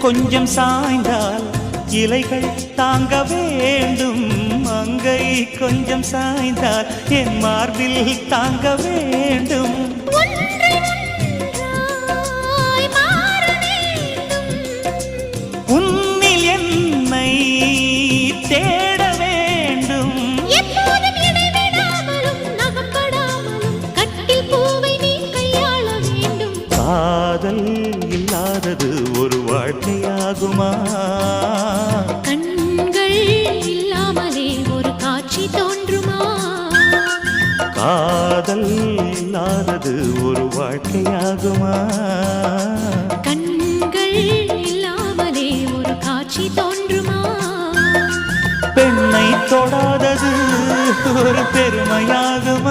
கொஞ்சம் சாய்ந்தால் இலைகள் தாங்க வேண்டும். அங்கை கொஞ்சம் சாய்ந்தால் என் மார்பில் தாங்க வேண்டும். உன்னில் என்னை தேட வேண்டும். எப்போதும் இடைவிடாமலும் நகப்படாமலும் கட்டில் பூவை நீ கையாள வேண்டும். காதல் இல்லாதது ஒரு வாழ்க்கையாகுமா? கண்கள் இல்லாமலே ஒரு காட்சி தோன்றுமா? காதல் இல்லாதது ஒரு வாழ்க்கையாகுமா? கண்கள் இல்லாமலே ஒரு காட்சி தோன்றுமா? பெண்ணை தொடாதது ஒரு பெருமையாகுமா?